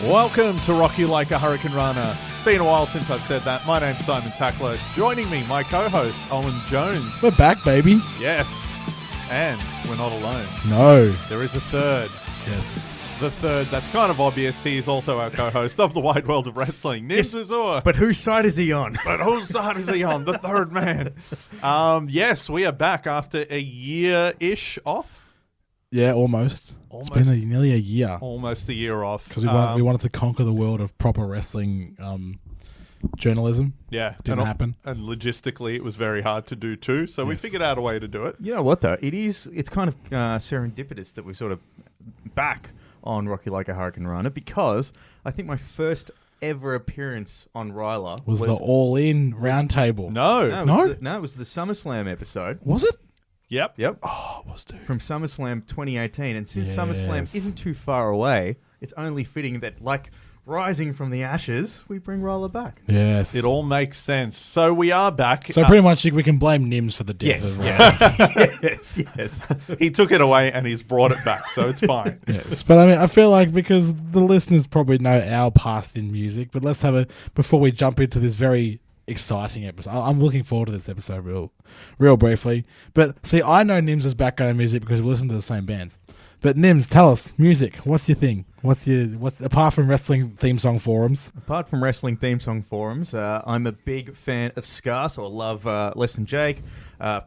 Welcome to Rocky Like a Hurricane Runner. Been a while since I've said that. My name's Simon Tackler. Joining me, my co-host, Owen Jones. We're back, baby. Yes. And we're not alone. No. There is a third. Yes. The third, that's kind of obvious. He is also our co-host of the Wide World of Wrestling, Nims Azor. But whose side is he on? But whose side is he on? The third man. Yes, we are back after a year-ish off. Yeah, almost. It's been nearly a year. Almost a year off. Because we wanted to conquer the world of proper wrestling journalism. Yeah. Didn't happen. And logistically, it was very hard to do too. So we figured out a way to do it. You know what, though? It's kind of serendipitous that we're sort of back on Rocky Like a Hurricane Runner, because I think my first ever appearance on RYLAH was the All-In Roundtable. No. It was the SummerSlam episode. Was it? Yep. Oh, it was, dude. From SummerSlam 2018. And since SummerSlam isn't too far away, it's only fitting that, like rising from the ashes, we bring RYLAH back. Yes. It all makes sense. So we are back. So pretty much we can blame Nims for the death of RYLAH. Yes. He took it away and he's brought it back, so it's fine. Yes. But I mean, I feel like because the listeners probably know our past in music, but let's have before we jump into this very exciting episode. I'm looking forward to this episode real briefly. But see, I know Nims' background in music because we listen to the same bands. But Nims, tell us, music, what's your thing? What's apart from wrestling theme song forums? Apart from wrestling theme song forums, I'm a big fan of ska, so I love Less Than Jake,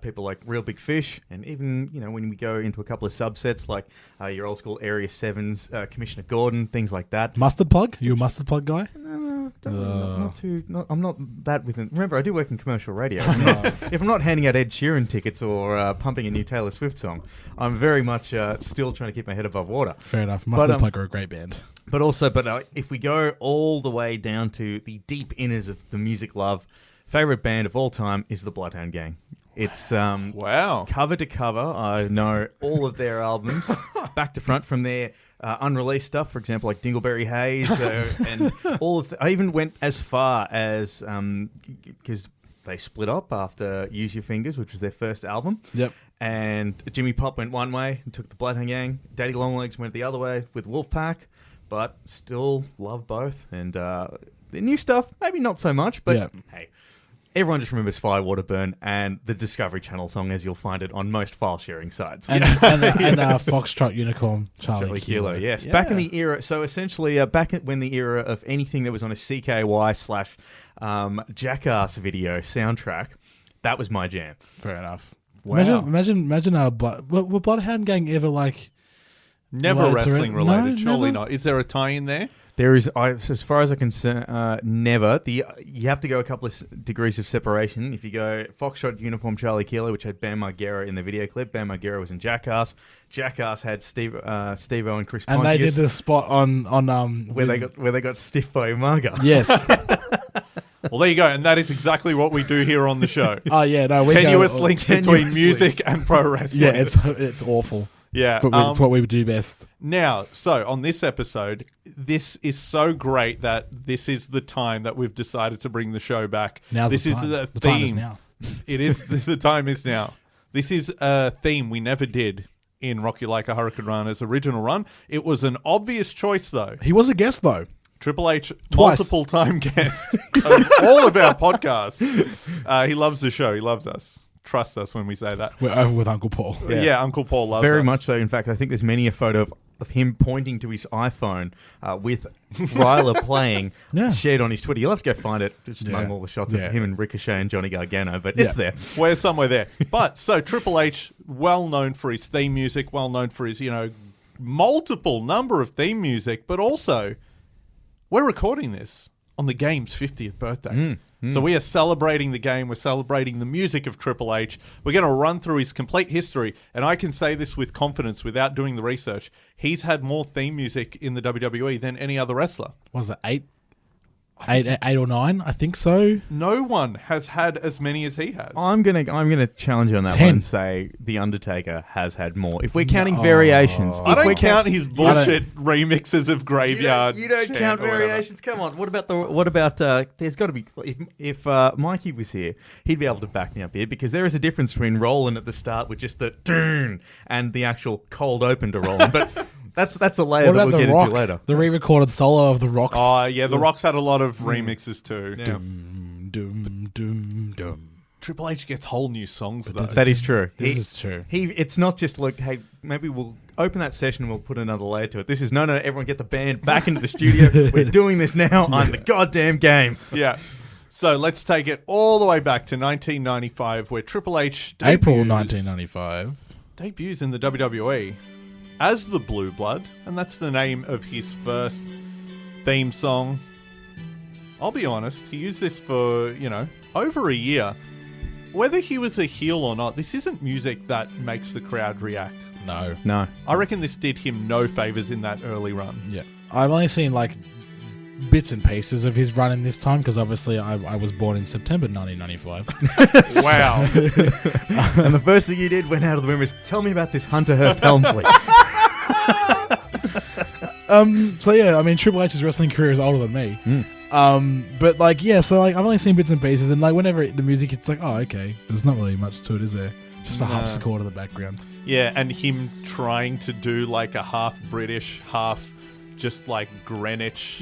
people like Real Big Fish, and even, when we go into a couple of subsets like your old school Area 7s, Commissioner Gordon, things like that. Mustard Plug? You a Mustard Plug guy? No, I'm not that within. Remember, I do work in commercial radio. If I'm not handing out Ed Sheeran tickets or pumping a new Taylor Swift song, I'm very much still trying to keep my head above water. Fair enough. Mustard Plug are a great band. But if we go all the way down to the deep inners of the music love, favorite band of all time is the Bloodhound Gang. It's wow, cover to cover. I know all of their albums back to front, from their unreleased stuff, for example, like Dingleberry Haze, and all of. I even went as far as because they split up after Use Your Fingers, which was their first album. Yep. And Jimmy Pop went one way and took the Bloodhound Gang. Daddy Longlegs went the other way with Wolfpack, but still love both. And the new stuff, maybe not so much, but hey, everyone just remembers Firewater Burn and the Discovery Channel song as you'll find it on most file sharing sites. And Foxtrot Unicorn Charlie Kilo. Yes. Yeah. Back in the era, so essentially when the era of anything that was on a CKY / Jackass video soundtrack, that was my jam. Fair enough. Wow. Imagine were Bloodhound Gang ever like never wrestling related? No, surely never? not. Is there a tie in there? There is, as far as I can say, never. You have to go a couple of degrees of separation. If you go Foxtrot Uniform Charlie Kilo, which had Bam Margera in the video clip. Bam Margera was in Jackass. Jackass had Steve-O and Chris Pontius. And they did the spot on where they got stiff by Umaga. Yes. Well, there you go, and that is exactly what we do here on the show. Oh yeah, no, we tenuous links between music and pro wrestling. Yeah, it's awful. Yeah, but it's what we would do best. Now, so on this episode, this is so great that this is the time that we've decided to bring the show back. Now's this the time. Is the the theme. time is now. It is the time is now. This is a theme we never did in Rocky Like a Hurricane Runner's original run. It was an obvious choice, though. He was a guest, though. Triple H, Twice. multiple time guest of all of our podcasts. He loves the show. He loves us. Trust us when we say that. We're over with Uncle Paul. Yeah, Uncle Paul loves us. Very much so. In fact, I think there's many a photo of him pointing to his iPhone with RYLAH playing shared on his Twitter. You'll have to go find it just among all the shots of him and Ricochet and Johnny Gargano, but it's there. We're somewhere there. But so Triple H, well known for his theme music, well known for his, multiple number of theme music, but also we're recording this on the game's 50th birthday. So we are celebrating the game. We're celebrating the music of Triple H. We're going to run through his complete history. And I can say this with confidence without doing the research. He's had more theme music in the WWE than any other wrestler. Was it 8 or 9? I think so. No one has had as many as he has. I'm gonna challenge you on that 10. one and say The Undertaker has had more. If we're counting variations. I don't count his bullshit remixes of Graveyard. You don't count variations. Come on. What about there's got to be, if Mikey was here, he'd be able to back me up here, because there is a difference between rolling at the start with just the dun and the actual cold open to rolling. But That's a layer What that about we'll the get Rock? into later. The re-recorded solo of the Rocks. Oh, yeah, the Rock's had a lot of remixes too. Yeah. Dum, dum, dum, dum. Triple H gets whole new songs though. That is true. This is true. It's not just like, hey, maybe we'll open that session and we'll put another layer to it. This is no, everyone get the band back into the studio. We're doing this now on the goddamn game. Yeah. So let's take it all the way back to 1995, where Triple H April 1995. debuts in the WWE as the Blue Blood, and that's the name of his first theme song. I'll be honest, he used this for, over a year. Whether he was a heel or not, this isn't music that makes the crowd react. No. I reckon this did him no favors in that early run. Yeah. I've only seen bits and pieces of his run in this time because obviously I was born in September 1995. Wow. And the first thing you did went out of the room is, tell me about this Hunter Hearst Helmsley. So yeah, I mean Triple H's wrestling career is older than me. But I've only seen bits and pieces, and whenever the music, it's like, oh, okay, there's not really much to it, is there? Just a harpsichord in the background. Yeah, and him trying to do a half British, half just Greenwich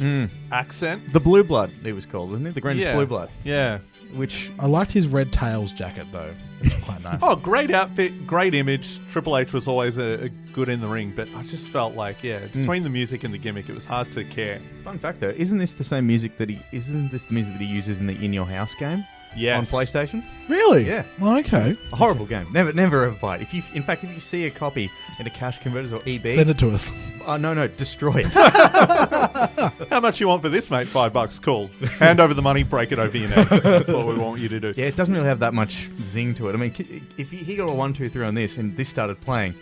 accent. The Blue Blood, he was called, wasn't it? The Greenwich Blue Blood. Yeah. Which I liked his red tails jacket though. It's quite nice. Oh, great outfit, great image. Triple H was always a good in the ring, but I just felt between the music and the gimmick, it was hard to care. Fun fact though, isn't this the music that he uses in the In Your House game? Yes. On PlayStation? Really? Yeah. Oh, okay. A horrible game. Never ever buy it. If you see a copy in a cash converters or EB, Send it to us. No, destroy it. How much you want for this, mate? $5. Cool. Hand over the money, break it over your neck. That's what we want you to do. Yeah, it doesn't really have that much zing to it. I mean, if he got a 1, 2, 3 on this and this started playing,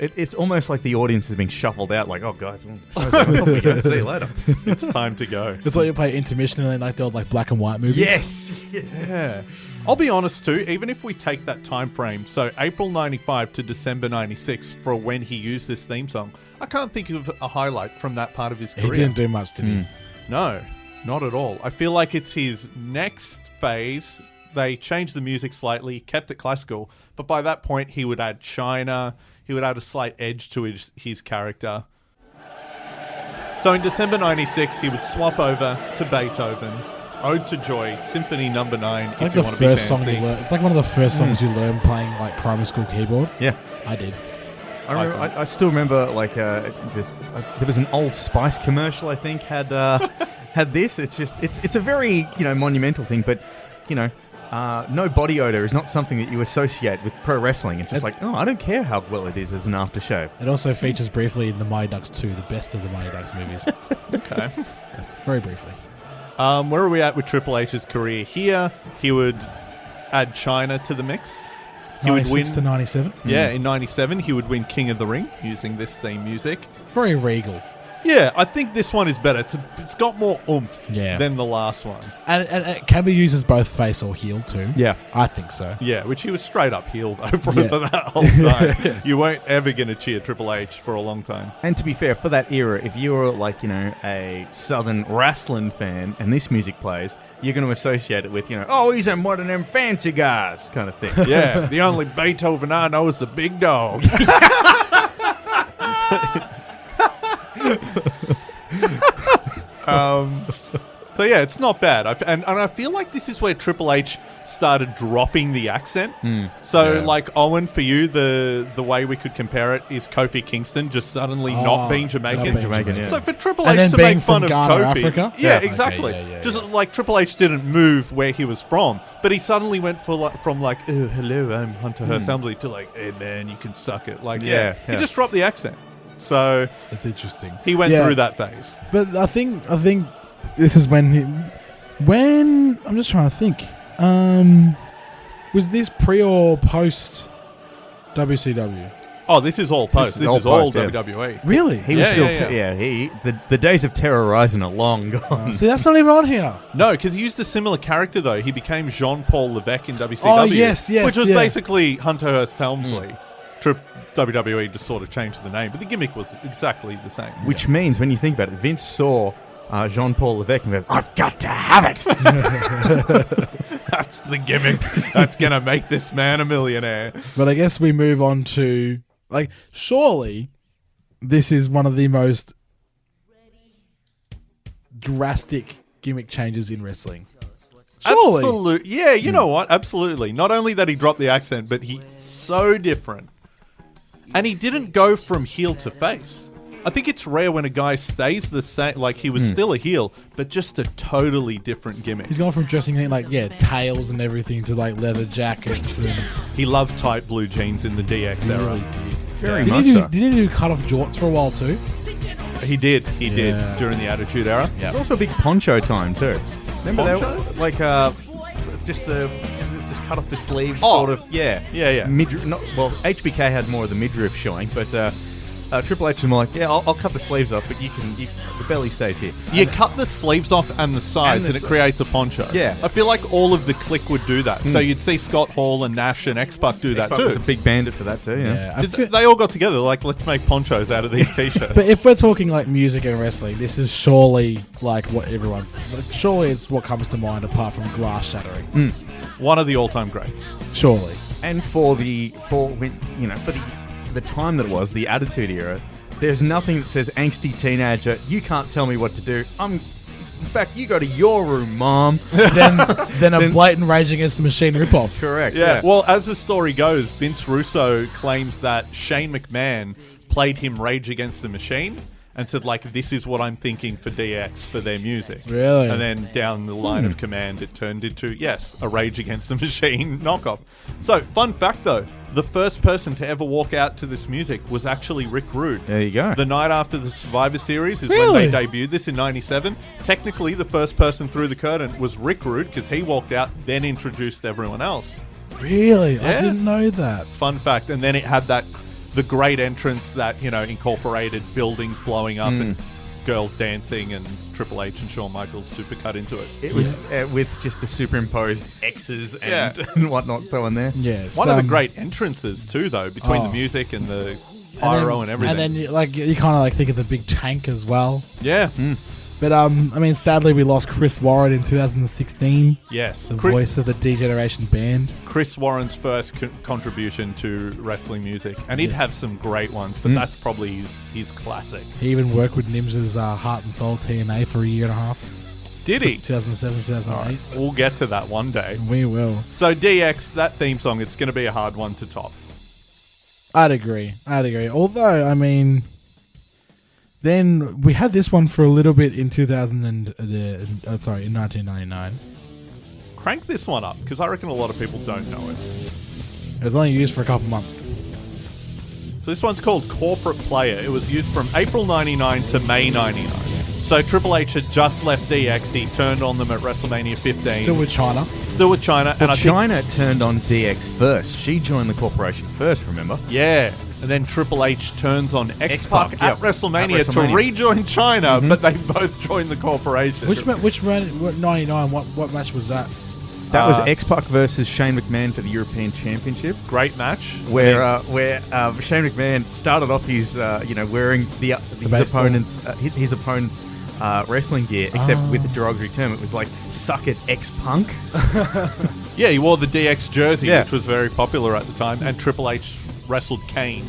it's almost like the audience is being shuffled out. Like, oh guys, see you later. It's time to go. It's like you play intermission and the old black and white movies. Yes. Yeah. I'll be honest too, even if we take that time frame, so April 95 to December 96 for when he used this theme song, I can't think of a highlight from that part of his He career. didn't do much, did he? No, not at all. I feel like it's his next phase. They changed the music slightly, kept it classical, but by that point he would add China, he would add a slight edge to his character. So in December 96 he would swap over to Beethoven, Ode to Joy, Symphony No. 9, It's like the first song you learn. It's like one of the first songs you learn playing primary school keyboard. Yeah. I did. I still remember there was an Old Spice commercial I think had this. It's a very monumental thing, but no body odor is not something that you associate with pro wrestling. It's just I don't care how well it is as an aftershave. It also features briefly in the Mighty Ducks 2, the best of the Mighty Ducks movies. Okay. Yes, very briefly. Where are we at with Triple H's career? Here, he would add China to the mix. He would 96 to 97. Yeah, in 97, he would win King of the Ring using this theme music. Very regal. Yeah, I think this one is better. It's got more oomph than the last one. And it can be used as both face or heel too. Yeah. I think so. Yeah, which he was straight up heel though for that whole time. You weren't ever going to cheer Triple H for a long time. And to be fair, for that era, if you were a Southern wrestling fan and this music plays, you're going to associate it with, he's one of them fancy guys kind of thing. Yeah, the only Beethoven I know is the big dog. So yeah, it's not bad. And I feel like this is where Triple H started dropping the accent. So Owen, for you, the way we could compare it is Kofi Kingston just suddenly not being Jamaican. Yeah. So for Triple And H then to being make fun from of Ghana, Kofi, Africa? yeah, exactly. Okay, Just like Triple H didn't move where he was from, but he suddenly went from oh hello, I'm Hunter Hearst Helmsley to hey man, you can suck it. He just dropped the accent. So It's interesting. he went through that phase. But I think this is when I'm just trying to think. Was this pre or post WCW? Oh, this is all post. This is all post, WWE. Really? He was still the days of Terror Rising are long gone. See, that's not even on here. No, because he used a similar character though. He became Jean-Paul Levesque in WCW. Oh, yes, which was basically Hunter Hearst Helmsley. WWE just sort of changed the name, but the gimmick was exactly the same. Which means, when you think about it, Vince saw Jean-Paul Levesque and went, I've got to have it. That's the gimmick. That's going to make this man a millionaire. But I guess we move on to, surely this is one of the most drastic gimmick changes in wrestling. Surely. Absolutely. Yeah, you know what? Absolutely. Not only that he dropped the accent, but he's so different. And he didn't go from heel to face. I think it's rare when a guy stays the same, like he was still a heel, but just a totally different gimmick. He's gone from dressing in like, tails and everything to like leather jackets. And He loved tight blue jeans in the DX he era. really did. Very Did much he do, so. did he do cut off jorts for a while too? He did Yeah. during the Attitude Era. It's also a big poncho time too. Remember Poncho? that? Like just cut off the sleeves, Oh. sort of. Yeah. Yeah. HBK had more of the midriff showing, but Triple H was more like, I'll cut the sleeves off, but the belly stays here. You cut the sleeves off and the sides, and it creates a poncho. Yeah. I feel like all of the Clique would do that. So you'd see Scott Hall and Nash and X-Pac do that X-Pac was too. a big bandit for that too. Yeah. I feel- They all got together, like, let's make ponchos out of these t-shirts. But if we're talking like music and wrestling, this is surely like what everyone. Surely it's what comes to mind apart from glass shattering. One of the all-time greats. Surely. And for the time that it was, the Attitude Era, there's nothing that says angsty teenager, you can't tell me what to do. In fact, you go to your room, Mom. Then a blatant Rage Against the Machine ripoff. Correct. Yeah. Well, as the story goes, Vince Russo claims that Shane McMahon played him Rage Against the Machine and said, like, this is what I'm thinking for DX for their music. Really? And then down the line of command, it turned into, yes, a Rage Against the Machine knockoff. So, fun fact, though, the first person to ever walk out to this music was actually Rick Rude. There you go. The night after the Survivor Series is Really? when they debuted this in 97. Technically, the first person through the curtain was Rick Rude because he walked out, then introduced everyone else. Really? I Yeah. didn't know that. Fun fact. And then it had the great entrance that, incorporated buildings blowing up and girls dancing and Triple H and Shawn Michaels supercut into it. It was with just the superimposed X's and, Yeah. and whatnot thrown there. Yes. One of the great entrances, too, though, between the music and the pyro and everything. And then you kind of like think of the big tank as well. yeah. But sadly we lost Chris Warren in 2016. Yes. The voice of the D-Generation band. Chris Warren's first contribution to wrestling music. And he'd have some great ones, but that's probably his classic. He even worked with Nims's Heart and Soul TNA for a year and a half. Did he? 2007, 2008. We'll get to that one day. We will. So DX, that theme song, it's going to be a hard one to top. I'd agree. Although, then we had this one for a little bit in in 1999. Crank this one up, because I reckon a lot of people don't know it. It was only used for a couple months. So this one's called Corporate Player. It was used from April 99 to May 99. So Triple H had just left DX. He turned on them at WrestleMania 15. Still with China. Still with China. Well, I think- China turned on DX first. She joined the corporation first, remember? Yeah. And then Triple H turns on X-Pac yeah. at WrestleMania At WrestleMania. to rejoin China, but they both joined the corporation. What 99? What match was that? That was X-Pac versus Shane McMahon for the European Championship. Great match. Where Shane McMahon started off his wearing baseball. his opponent's wrestling gear, except with the derogatory term. It was like "suck it, X-Punk." Yeah, he wore the DX jersey, Yeah. which was very popular at the time, and Triple H wrestled Kane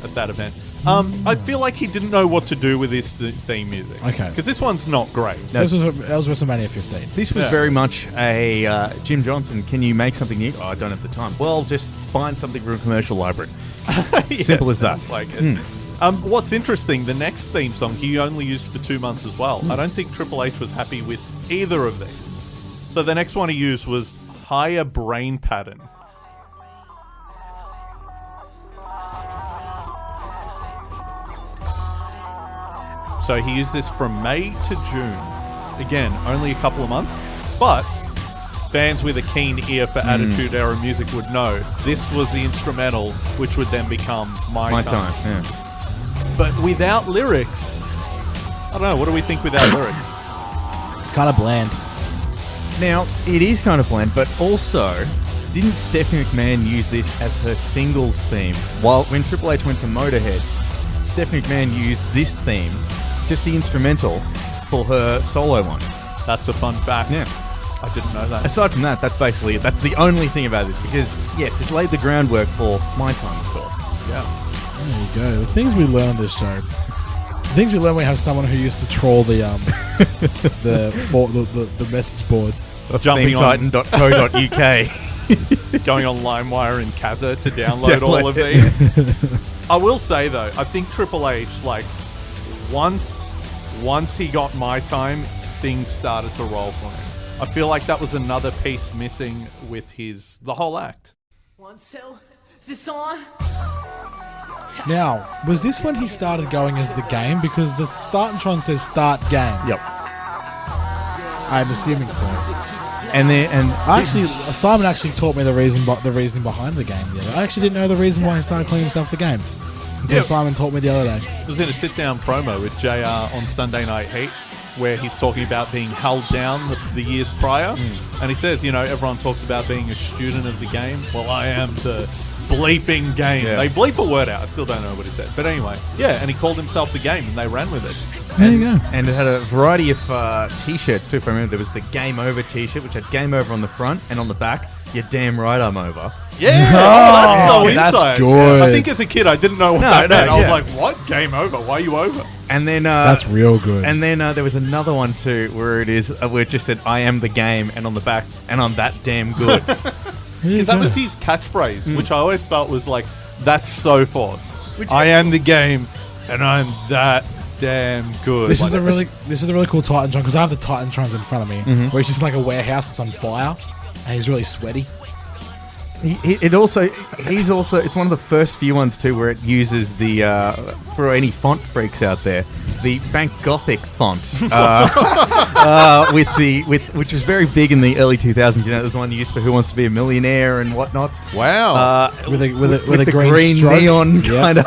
at that event. I feel like he didn't know what to do with this theme music. Okay. Because this one's not great. That was WrestleMania 15. This was Yeah. very much a Jim Johnson. Can you make something new? Oh, I don't have the time. Well, just find something from a commercial library. Yeah, Simple as that. sounds like it. What's interesting, the next theme song he only used for 2 months as well. I don't think Triple H was happy with either of these. So the next one he used was Higher Brain Pattern. So he used this from May to June. Again, only a couple of months. But fans with a keen ear for Attitude Era music would know this was the instrumental, which would then become My Time. Yeah. But without lyrics, I don't know, what do we think without lyrics? It's kind of bland. Now, it is kind of bland, but also, didn't Stephanie McMahon use this as her singles theme? When Triple H went to Motorhead, Stephanie McMahon used this theme, just the instrumental, for her solo one. That's a fun fact. Yeah. I didn't know that. Aside from that, that's basically it. That's the only thing about this, because, yes, it laid the groundwork for My Time, of course. Yeah. There you go. The things we learn on this show. The things we learn when we have someone who used to troll the the message boards. Jumping on ThemeTitan.co.uk. going on LimeWire and Kazaa to download all of these. I will say though, I think Triple H, like, once he got My Time, things started to roll for him. I feel like that was another piece missing with the whole act. 1, 2, is this on? Now, was this when he started going as the game? Because the Startantron says start game. Yep. I'm assuming so. And Simon actually taught me the reason behind the game. The other day. I actually didn't know the reason why he started calling himself the game until Simon taught me the other day. It was in a sit-down promo with JR on Sunday Night Heat, where he's talking about being held down the years prior. And he says, everyone talks about being a student of the game. Well, I am the bleeping game. Yeah. They bleep a word out. I still don't know what he said. But anyway, and he called himself the game, and they ran with it. There you go. And it had a variety of T-shirts too, if I remember. There was the Game Over T-shirt, which had Game Over on the front, and on the back, you're damn right I'm over. Yeah, that's so that's inside. good. I think as a kid, I didn't know what that meant. I was yeah. like, what? Game over? Why are you over? And then That's real good. And then there was another one too, where it just said "I am the game," and on the back, and I'm that damn good. Because that was his catchphrase, which I always felt was like, that's so forced. I am the game, and I'm that damn good. This is a really cool Titantron because I have the Titantrons in front of me, where it's just like a warehouse that's on fire, and he's really sweaty. It's one of the first few ones too where it uses the for any font freaks out there, the Bank Gothic font, which was very big in the early 2000s. You know, there's one used for Who Wants to Be a Millionaire and whatnot. Wow. With a the green neon Yep. kind of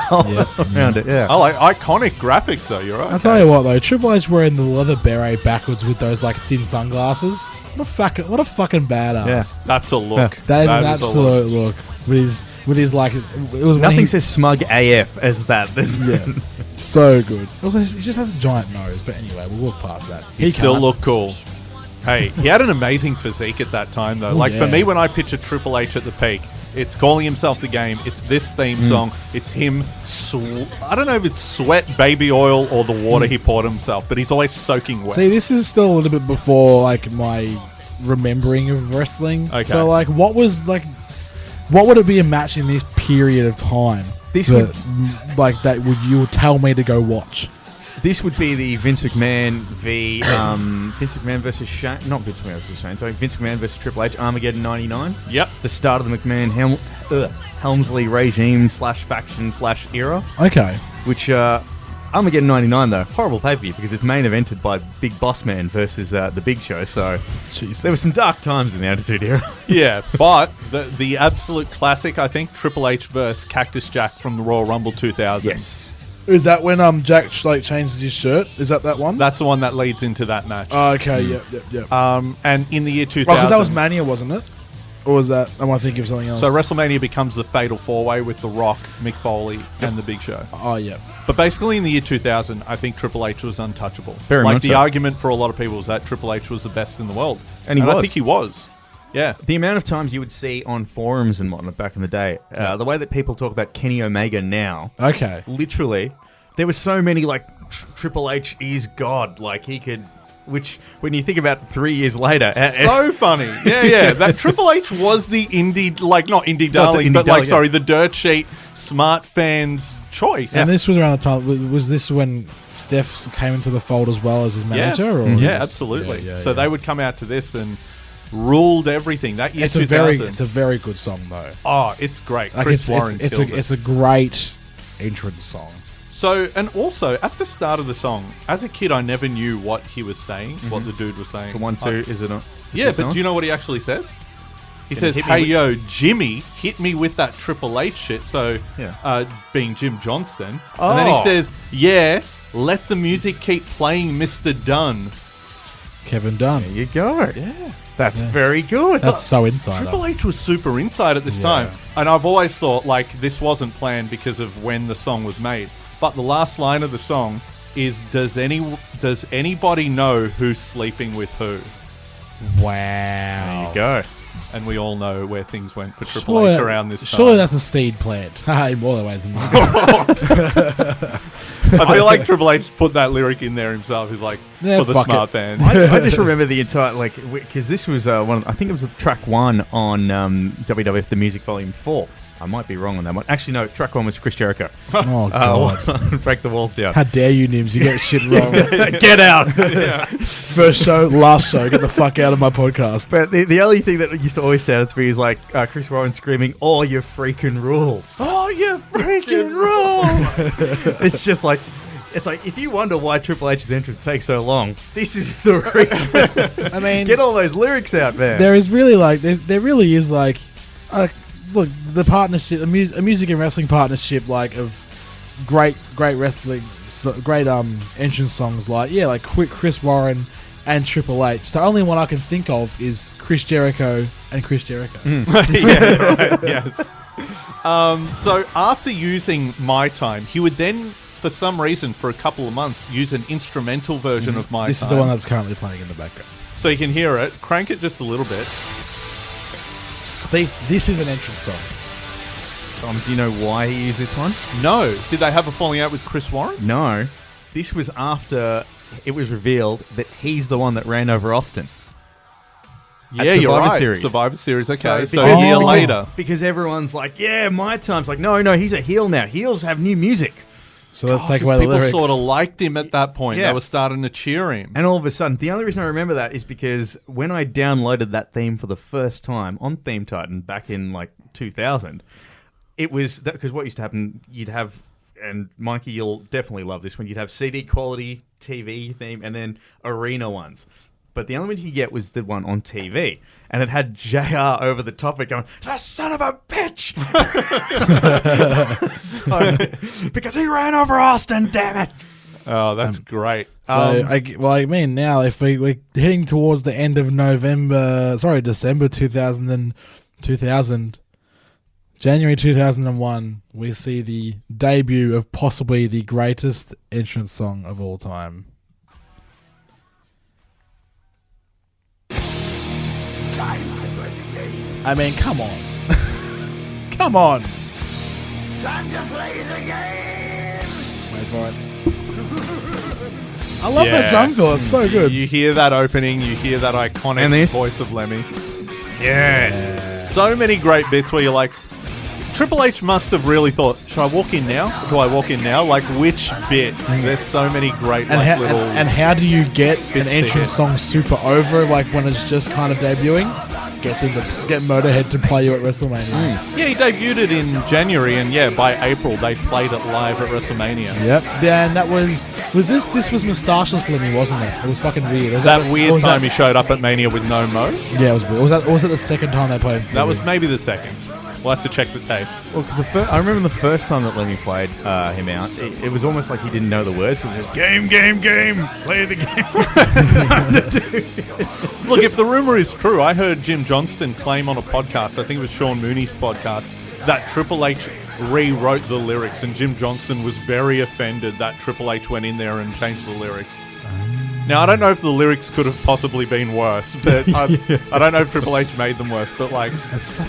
around it. Yeah. I like iconic graphics, though. You're right. I'll tell you what though, Triple H wearing the leather beret backwards with those like thin sunglasses. What a fucking badass. Yeah. That's a look. That is an a absolute look. With his like, it was when Nothing he, says smug AF as that. so good. Also, he just has a giant nose, but anyway, we'll look past that. He still can't. looked cool. Hey, he had an amazing physique at that time, though. For yeah. me, when I picture Triple H at the peak, it's calling himself the game. It's this theme song. It's him. I don't know if it's sweat, baby oil, or the water he poured himself, but he's always soaking wet. See, this is still a little bit before like my remembering of wrestling. Okay. So like, what would it be a match in this period of time? This that, like that you would tell me to go watch? This would be the Vince McMahon v Vince McMahon versus Shane. Not Vince McMahon versus Shane. Sorry, Vince McMahon versus Triple H. Armageddon '99. Yep. The start of the McMahon Helmsley regime / faction / era. Okay. Which Armageddon '99 though, horrible pay-per-view because it's main evented by Big Boss Man versus the Big Show. So Jesus. there were some dark times in the Attitude Era. Yeah, but the absolute classic, I think, Triple H versus Cactus Jack from the Royal Rumble 2000. Yes. Is that when Jack like changes his shirt? Is that one? That's the one that leads into that match. Oh, okay. Yep. And in the year 2000... because that was Mania, wasn't it? Or was that... Am I thinking of something else? So WrestleMania becomes the Fatal 4-Way with The Rock, Mick Foley, and The Big Show. Oh, yeah. But basically in the year 2000, I think Triple H was untouchable. Very much the so. argument for a lot of people was that Triple H was the best in the world. And he I was. think he was. Yeah. The amount of times you would see on forums and whatnot back in the day, the way that people talk about Kenny Omega now, Okay. literally, there were so many like Triple H is God, like he could. Which, when you think about 3 years later, So funny. Yeah. That Triple H was the indie, like, not indie darling, indie but darling, yeah. the dirt sheet smart fans choice. And this was around the time... Was this when Steph came into the fold as well as his manager? Or Yeah, absolutely. Yeah, so they would come out to this and ruled everything. That year It's 2000. a very good song though. Oh, it's great. Like Chris Warren kills it. it's a great entrance song. So, and also, at the start of the song, as a kid, I never knew what he was saying, what the dude was saying. the 1 2 is it not? Yeah, but do you know what he actually says? He says, hit me hey, with- yo, Jimmy, hit me with that Triple H shit. So, Yeah. being Jim Johnston. And then he Oh. says, yeah, let the music keep playing, Mr. Dunn. Kevin Dunn. There you go. Yeah. That's very good. That's so insider. Triple H was super inside at this time. And I've always thought, like, this wasn't planned because of when the song was made. But the last line of the song is, does anybody know who's sleeping with who? Wow. There you go. And we all know where things went for Triple H around this time. Surely that's a seed plant. In more other ways than one. I feel like Triple H put that lyric in there himself. He's like, for the smart fans. I just remember the entire, because this was I think it was track 1 on WWF The Music Volume 4. I might be wrong on that one. Actually, no, track 1 was Chris Jericho. Oh, God. Break the walls down. How dare you, Nims? You get shit wrong. Get out! First show, last show. Get the fuck out of my podcast. But the only thing that used to always stand out to me is like Chris Warren screaming, "Oh, you freaking rules! Oh, you freaking rules!" It's just like, it's like, if you wonder why Triple H's entrance takes so long, this is the reason. I mean, get all those lyrics out, man. There is really there really is look, the partnership, a music and wrestling partnership, of great wrestling, great entrance songs, like Chris Warren and Triple H. The only one I can think of is Chris Jericho and Chris Jericho. Yeah, right, yes. So after using My Time, he would then, for some reason, for a couple of months, use an instrumental version of My Time. This is the one that's currently playing in the background. So you can hear it. Crank it just a little bit. See, this is an entrance song. Do you know why he used this one? No. Did they have a falling out with Chris Warren? No. This was after it was revealed that he's the one that ran over Austin. Yeah, you're right. Series. Survivor Series, okay. So because- a year later. Because everyone's like, yeah, My Time's like, no, he's a heel now. Heels have new music. So let's take 'Cause away the people lyrics. sort of liked him at that point. Yeah. They were starting to cheer him. And all of a sudden, the only reason I remember that is because when I downloaded that theme for the first time on Theme Titan back in 2000, it was because what used to happen, you'd have, and Mikey, you'll definitely love this one, you'd have CD quality TV theme and then arena ones. But the only one you could get was the one on TV. And it had JR over the top of it going, "The son of a bitch!" Because he ran over Austin, damn it! Oh, that's great. So, now if we're heading towards the end of December 2000, January 2001, we see the debut of possibly the greatest entrance song of all time. I mean, come on. Come on. Time to play the game. Wait for it. I love that drum fill. It's so good. You hear that opening, you hear that iconic And this? voice of Lemmy. Yes. So many great bits where you're like, Triple H must have really thought, should I walk in now? Do I walk in now? Like, which bit? There's so many great And how do you get an bits to entrance hit. song super over when it's just kind of debuting? Get Motorhead to play you at WrestleMania. Yeah, he debuted it in January, and by April they played it live at WrestleMania. Yep. Yeah, and that was this was Mustacheless Lemmy, wasn't it? It was fucking weird. Was That weird time he showed up at Mania with no mo. Yeah, it was weird. Was it the second time they played him? That was maybe the second. We'll have to check the tapes. Well, because I remember the first time that Lemmy played him out, it was almost like he didn't know the words. It was just game, play the game. Look, if the rumor is true, I heard Jim Johnston claim on a podcast, I think it was Sean Mooney's podcast, that Triple H rewrote the lyrics, and Jim Johnston was very offended that Triple H went in there and changed the lyrics. Now, I don't know if the lyrics could have possibly been worse, but I don't know if Triple H made them worse. But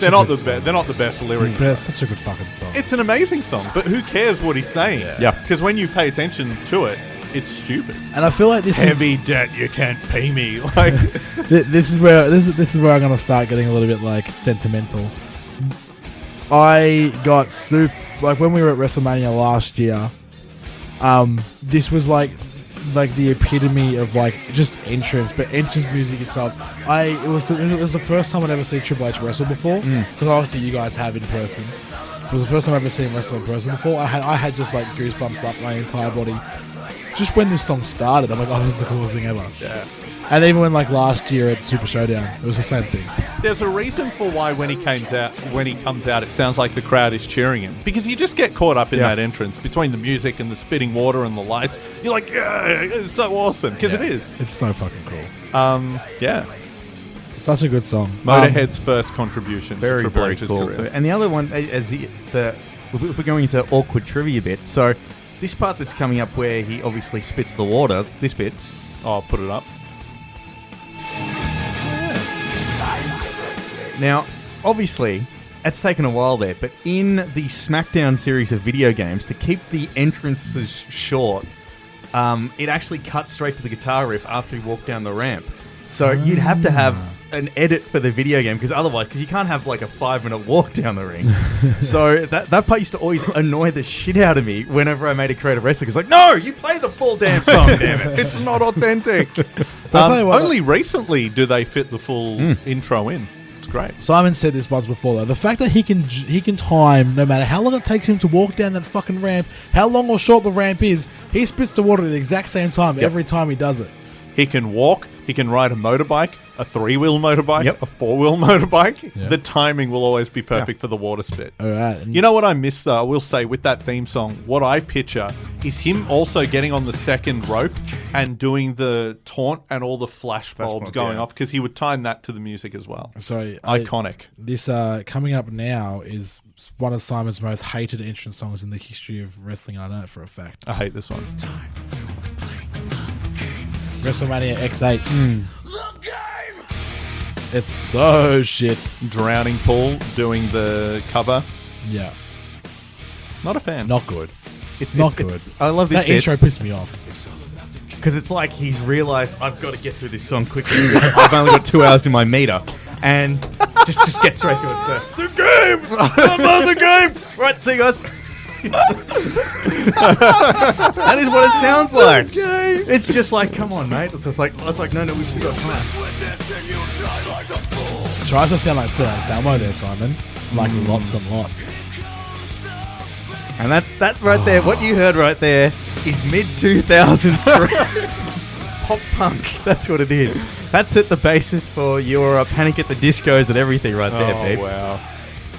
they're not the best lyrics. But it's such a good fucking song. It's an amazing song, but who cares what he's saying? Yeah. Because when you pay attention to it, it's stupid. And I feel like this Heavy debt, you can't pay me. Like, this is where I'm gonna start getting a little bit sentimental. I got when we were at WrestleMania last year. This was like the epitome of just entrance, but entrance music itself. It was the first time I'd ever seen Triple H wrestle before, because obviously you guys have in person. It was the first time I've ever seen him wrestle in person before. I had just goosebumps up my entire body. Just when this song started, I'm like, oh, this is the coolest thing ever. yeah. And even when last year at Super Showdown, it was the same thing. There's a reason for why when he comes out, it sounds like the crowd is cheering him. Because you just get caught up in that entrance between the music and the spitting water and the lights. You're like, yeah, it's so awesome. Because it is. It's so fucking cool. Yeah. Such a good song. Motorhead's first contribution to Very, Triple very H's cool. career. Too. And the other one, we're going into awkward trivia bit. So this part that's coming up where he obviously spits the water, this bit. Oh, put it up. Now, obviously, it's taken a while there, but in the SmackDown series of video games, to keep the entrances short, it actually cuts straight to the guitar riff after he walked down the ramp. So you'd have to have an edit for the video game, because you can't have like a 5-minute walk down the ring. So that part used to always annoy the shit out of me whenever I made a creative wrestler. Because like, no, you play the full damn song, damn it. It's not authentic. Only recently do they fit the full intro in. It's great. Simon said this once before, though. The fact that he can time, no matter how long it takes him to walk down that fucking ramp, how long or short the ramp is, he spits the water at the exact same time every time he does it. He can walk. He can ride a motorbike, a 3-wheel motorbike, Yep. a 4-wheel motorbike. Yep. The timing will always be perfect for the water spit. All right. You know what I miss, though? I will say, with that theme song, what I picture is him also getting on the second rope and doing the taunt and all the flash bulbs going off, because he would time that to the music as well. Sorry, Iconic. This coming up now is one of Simon's most hated entrance songs in the history of wrestling. I know it for a fact. I hate this one. WrestleMania X8. The game! It's so shit. Drowning Pool doing the cover. Yeah, Not a fan. not good. It's Not good. I love this That bit intro pissed me off. because it's like he's realised I've got to get through this song quickly. I've only got 2 hours in my meter, and just gets right through it. The game, the game. Right, see you guys. That is what it sounds like. It's just like, come on, mate. It's like no, we've still got time. It tries to sound like Phil Anselmo there, Simon. Like lots and lots. And that right there. What you heard right there is mid 2000s pop punk. That's what it is. That set the basis for your Panic at the Discos and everything right there, Oh, babe. wow.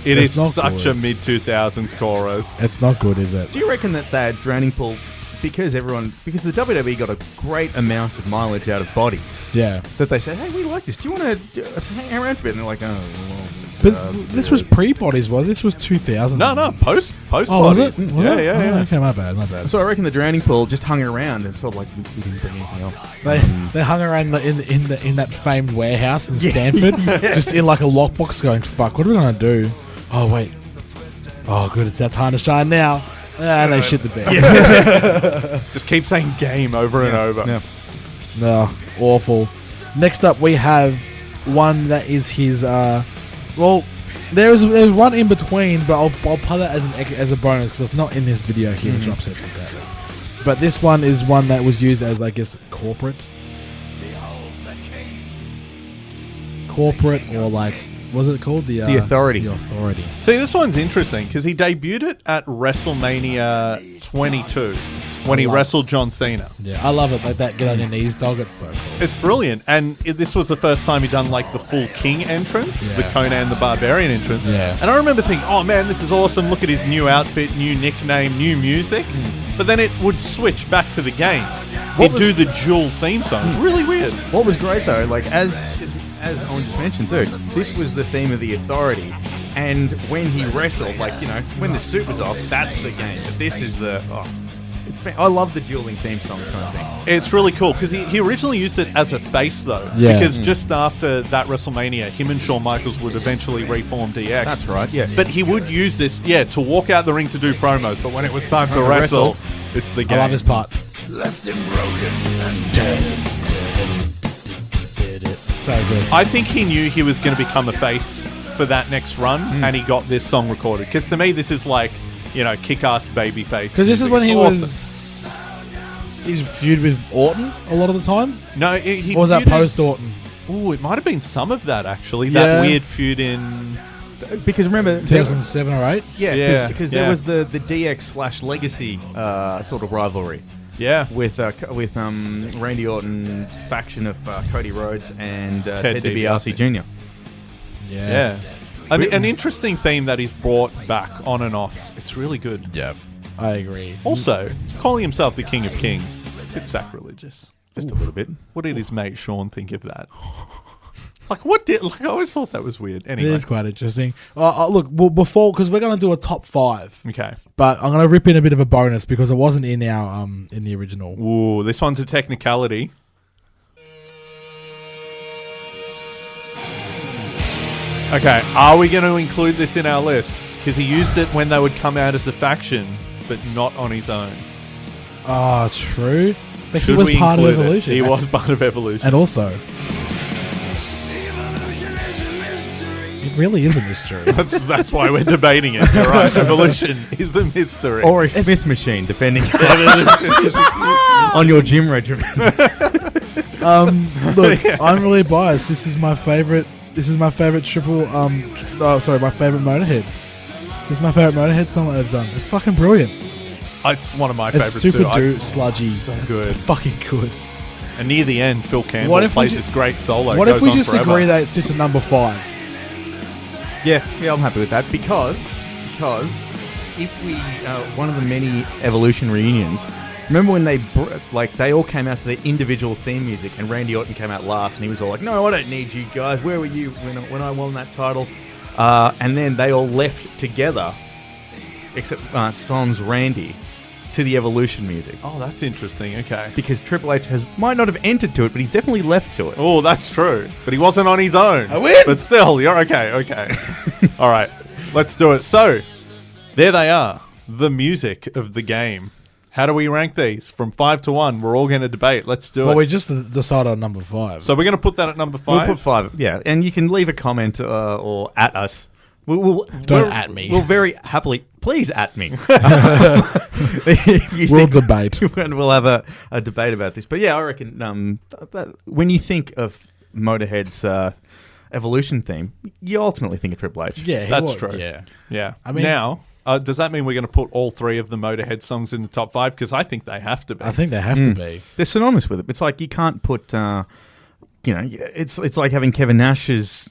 It It's is not such good. a mid-2000s chorus. It's not good, is it? Do you reckon that Drowning Pool, because the WWE got a great amount of mileage out of bodies, Yeah. that they said, hey, we like this. Do you want to hang around for a bit? And they're like, oh, well. But this was pre-bodies, was this was 2000? No, post Oh, was bodies. it? Was Yeah, it? yeah, Oh, yeah. okay, my bad. So I reckon the Drowning Pool just hung around and sort of like, we didn't bring anything else. They hung around in that famed warehouse in Stanford, just in like a lockbox, going, "Fuck, what are we gonna do? Oh wait, oh good, it's that time to shine now." And they shit the bed. Just keep saying game over and over. Yeah. No, awful. Next up, we have one that is his. Well, there's one in between, but I'll play that as a bonus because it's not in this video here, which upsets me greatly. But this one is one that was used as, I guess, corporate, or like, what was it called? The Authority. The Authority. See, this one's interesting because he debuted it at WrestleMania 22 when he wrestled John Cena. Yeah, I love it. Like that, get on your knees, dog. It's so cool. It's brilliant. And this was the first time he'd done like the full King entrance, the Yeah. Conan the Barbarian entrance. Yeah. And I remember thinking, oh man, this is awesome. Look at his new outfit, new nickname, new music. But then it would switch back to the game. He'd do the dual theme song. It's really weird. What was great though, like as Owen just mentioned too, this was the theme of the Authority, and when he wrestled, like when the suit was off, that's the game. But this is the I love the dueling theme song kind of thing. It's really cool because he originally used it as a face though. Yeah. Because just after that WrestleMania, him and Shawn Michaels would eventually reform DX. That's right, yes. But he would use this, to walk out the ring to do promos. But when it was time to wrestle, it's the game. I love this part. Left him broken and dead. So good. I think he knew he was going to become a face for that next run, and he got this song recorded. Because to me, this is like, kick-ass babyface. Because this is when he Awesome. he's feud with Orton a lot of the time. No, he Or was that feuded- post Orton? Ooh, it might have been some of that actually. Yeah. That weird feud in. Because remember, 2007 or 8? Yeah, because yeah. there was the DX/Legacy sort of rivalry Yeah. with Randy Orton faction of Cody Rhodes and Ted DiBiase Jr. Yes. Yeah. An interesting theme that he's brought back on and off. It's really good. Yeah. I agree. Also, calling himself the King of Kings, it's sacrilegious. Just a little bit. What did his mate Sean think of that? I always thought that was weird. It Anyway. is quite interesting. Look, because we're going to do a top 5, Okay. but I'm going to rip in a bit of a bonus because it wasn't in our in the original. Ooh, this one's a technicality. Okay, are we going to include this in our list? Because he used it when they would come out as a faction, but not on his own. Oh, true. But Should he was we part of include it? Evolution. He was part of Evolution. And also, Evolution is a mystery. it really is a mystery. That's why we're debating it. You're right. Evolution is a mystery. Or a Smith machine, depending on your gym regimen. Look, I'm really biased. This is my favorite. This is my favorite triple. My favorite Motorhead. This is my favorite Motorhead song that they've done. It's fucking brilliant. It's one of my It's favorites super too. sludgy. so It's good. fucking good. And near the end, Phil Campbell What if we plays ju- this great solo. What Goes if we on just forever. agree that it sits at number 5? Yeah, I'm happy with that because if we one of the many Evolution reunions, remember when they they all came out to their individual theme music and Randy Orton came out last and he was all like, "No, I don't need you guys. Where were you when I won that title?" And then they all left together, except sans Randy, to the Evolution music. Oh, that's interesting. Okay. Because Triple H might not have entered to it, but he's definitely left to it. Oh, that's true. But he wasn't on his own. I win! But still, you're okay. Okay. All right. Let's do it. So, there they are. The music of the game. How do we rank these? From 5 to 1. We're all going to debate. Let's do Well, it. we just decided on number 5. So, we're going to put that at number 5. We'll put 5, yeah. And you can leave a comment or at us. Don't at me. We'll very happily... Please at me. We'll debate. And we'll have a debate about this. But yeah, I reckon when you think of Motorhead's Evolution theme, you ultimately think of Triple H. Yeah, That's true. Yeah. Yeah. I mean- now, does that mean we're going to put all 3 of the Motorhead songs in the top 5? Because I think they have to be. I think they have to be. They're synonymous with it. It's like you can't put... it's like having Kevin Nash's...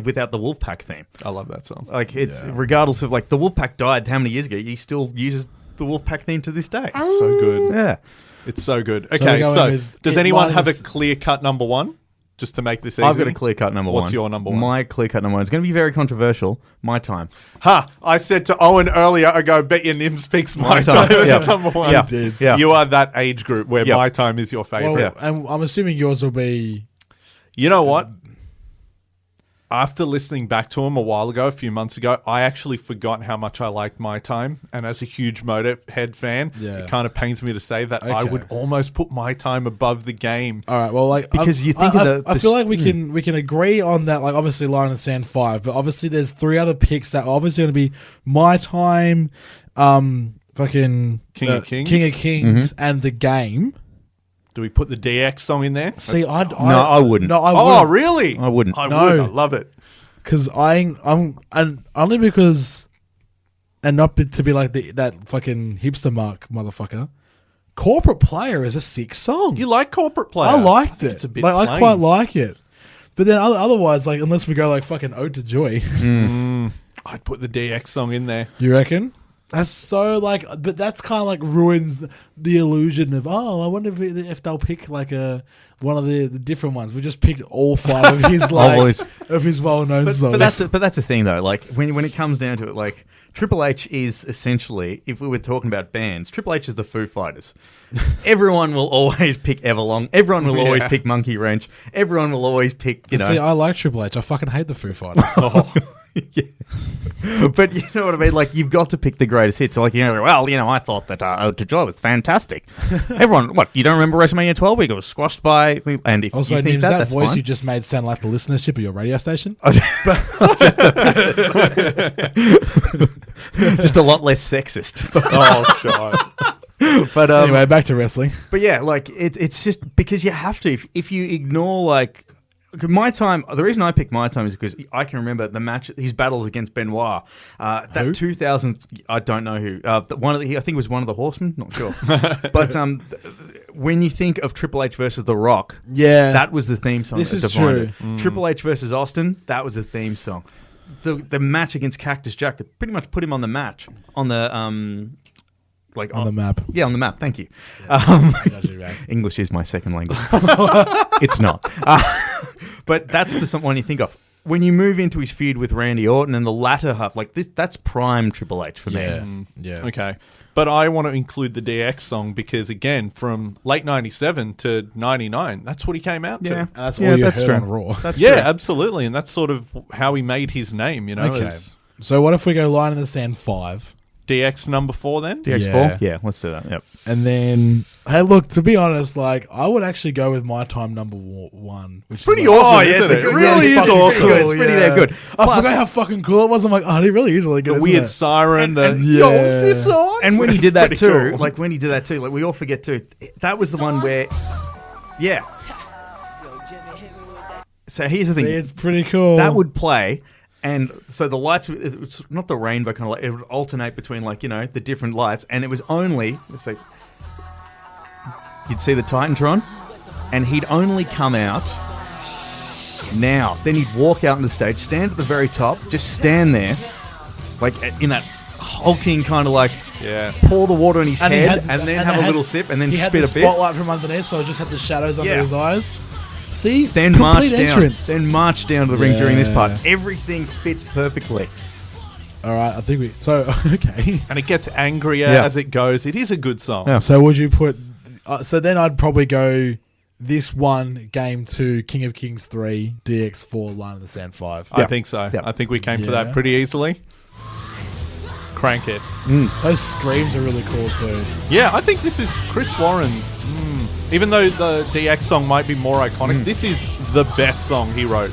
without the Wolfpack theme. I love that song. Like, it's regardless of, like, the Wolfpack died how many years ago, he still uses the Wolfpack theme to this day. It's so good. Yeah. It's so good. we're Okay, going so with does it anyone have a minus- clear-cut number 1? Just to make this easy. I've got a clear-cut number one. What's your number 1? My clear-cut number 1. It's going to be very controversial. My Time. Ha! I said to Owen earlier, I go, bet your Nims picks My My Time Time. as Yeah. number 1. Yeah. did. Yeah. You are that age group where Yeah. My Time is your Well, favourite. and I'm assuming yours will be... You know what? After listening back to him a while ago, a few months ago, I actually forgot how much I liked My Time. And as a huge Motorhead fan, Yeah. it kind of pains me to say that I Okay. would almost put My Time above the game. All right, well, like... Because you think of I feel like we can agree on that, like, obviously Line in the Sand 5, but obviously there's 3 other picks that are obviously going to be My Time, fucking... King of Kings? King of Kings, and The Game. Do we put the DX song in there? See, I wouldn't. No, I Oh, wouldn't. really? I wouldn't. I No. would. I love it. Because I'm and only because, and not to be like that fucking hipster mark motherfucker. Corporate Player is a sick song. You like Corporate Player? I liked it. It's a bit like, I plain. quite like it. But then otherwise, like, unless we go like fucking Ode to Joy, I'd put the DX song in there. you reckon? That's so like, but that's kind of like ruins the illusion of, oh, I wonder if they'll pick like one of the different ones. We just picked all 5 of his Always. of his well-known songs. But that's the thing, though. Like, when it comes down to it, like, Triple H is essentially, if we were talking about bands, Triple H is the Foo Fighters. Everyone will always pick Everlong. Everyone will always Yeah. pick Monkey Wrench. Everyone will always pick, you know. See, I like Triple H. I fucking hate the Foo Fighters. Yeah. But you know what I mean? Like, you've got to pick the greatest hits. So, like, you know, well, you know, I thought that Ode to Joy was fantastic. Everyone, what, you don't remember WrestleMania 12? We got squashed by... And if Also, you think Nims, that that's voice fine. you just made sound like the listenership of your radio station. Just a lot less sexist. Oh, God. But Anyway, back to wrestling. But yeah, like it's just because you have to. If you ignore like My Time, the reason I picked My Time is because I can remember the match, his battles against Benoit. That Who? 2000, I don't know who. One of the, I think it was one of the Horsemen, not sure. But when you think of Triple H versus The Rock, Yeah. that was the theme song. This that is defined true. it. Triple H versus Austin, that was the theme song. The match against Cactus Jack that pretty much put him on the match on the like On the map. Yeah, on the map. Thank you. Got you back. English is my second language. It's not. But that's the one you think of. when you move into his feud with Randy Orton and the latter half, like this, that's prime Triple H for me. Yeah. Okay. But I want to include the DX song because, again, from late 97 to 99, that's what he came out to. Yeah. That's all you that's heard true. on Raw. That's Yeah, true. absolutely. And that's sort of how he made his name, you know. Okay. As So what if we go Line in the Sand 5? DX number 4 then? DX4? Yeah, let's do that. Yep. And then, hey, look, to be honest, like, I would actually go with My Time number 1. Which It's pretty is like, awesome, yeah, isn't it's it? a It really is fucking awesome. good. It's pretty damn good. I Plus- forgot how fucking cool it was. I'm like, oh, he really is really good. The isn't weird it? siren, yeah. yo, is this on? And when he It's did that pretty too, cool. like when he did that too, like we all forget too, that was the one where, yeah. So here's the thing. See, it's pretty cool. That would play, and so the lights, it's not the rainbow kind of light, it would alternate between like, you know, the different lights, and it was only, let's say, you'd see the Titantron, and he'd only come out now. Then he'd walk out on the stage, stand at the very top, just stand there, like in that hulking kind of like, Yeah. pour the water on his And he head, had- and then and have they a had- little sip, and then he had spit the a bit. spotlight from underneath, so it just had the shadows under Yeah. his eyes. See, Then complete march entrance. down. Then march down to the ring during this part. Yeah. Everything fits perfectly. All right, I think we. So okay. And it gets angrier Yeah. as it goes. It is a good song. Yeah. So would you put? So then I'd probably go this 1, Game 2, King of Kings 3, DX4, Line in the Sand 5. I think so. Yeah. I think we came to Yeah. that pretty easily. Crank it. Those screams are really cool too. Yeah, I think this is Chris Warren's. Even though the DX song might be more iconic, this is the best song he wrote.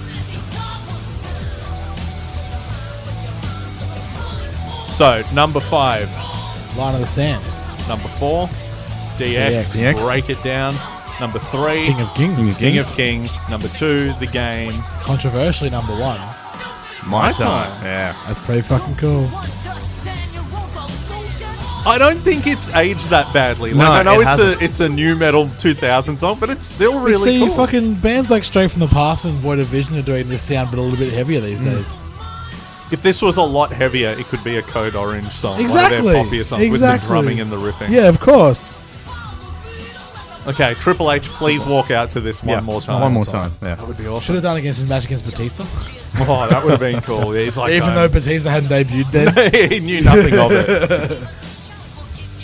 So, number 5. Line of the Sand, Number 4, DX. DX. Break it down. Number 3, King of Kings. King of Kings. Number 2, The Game. Controversially, number 1. My Time. Yeah. That's pretty fucking cool. I don't think it's aged that badly. Like, No, I know it hasn't. it's a new metal 2000 song, but it's still You really see, cool. fucking bands like Straight from the Path and Void of Vision are doing this sound, but a little bit heavier these days. If this was a lot heavier, it could be a Code Orange song. Exactly. One of their poppier songs with Exactly. the drumming and the riffing. Yeah, of course. Okay, Triple H, please walk out to this one more time. One more time. Yeah. That would be Should awesome. have done against his match against Batista. Oh, that would have been cool. Yeah, he's like, Even though Batista hadn't debuted then. he knew nothing of it.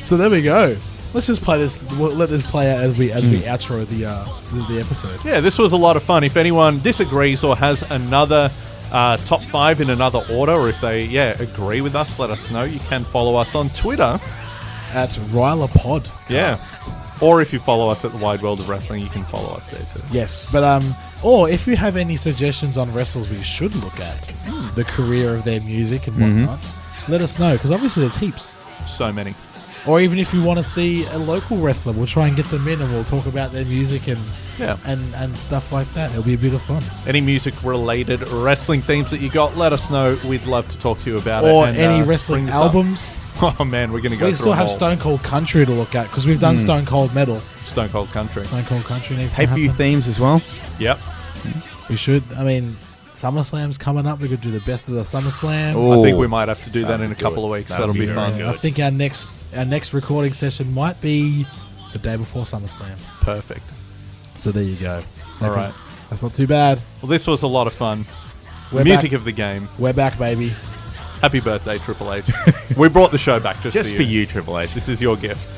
So there we go. Let's just play this. We'll let this play out as we outro the episode. Yeah, this was a lot of fun. If anyone disagrees or has another top 5 in another order, or if they agree with us, let us know. You can follow us on Twitter. At RYLAH Pod. Yeah. Or if you follow us at the Wide World of Wrestling, you can follow us there too. Yes, but or if you have any suggestions on wrestlers we should look at, the career of their music and whatnot, let us know, because obviously there's heaps. So many. Or even if you want to see a local wrestler, we'll try and get them in and we'll talk about their music and Yeah. and stuff like that. It'll be a bit of fun. Any music-related wrestling themes that you got, let us know. We'd love to talk to you about it. Or and, any bring wrestling this up. albums. Oh man, we're gonna go We through still them have all. Stone Cold Country to look at, because we've done Stone Cold Metal. Stone Cold Country. Stone Cold Country needs to Pay-per-view happen. themes as well. Yep. We should. I mean, SummerSlam's coming up. We could do the best of the SummerSlam. I think Ooh. we might have to do that in a couple of weeks. That'll be fun. I think our next recording session might be the day before SummerSlam. Perfect. So there you go. All right. That's not too bad. Well, this was a lot of fun. We're Music back. of the game. We're back, baby. Happy birthday, Triple H. We brought the show back just Just for for you. you, Triple H. This is your gift.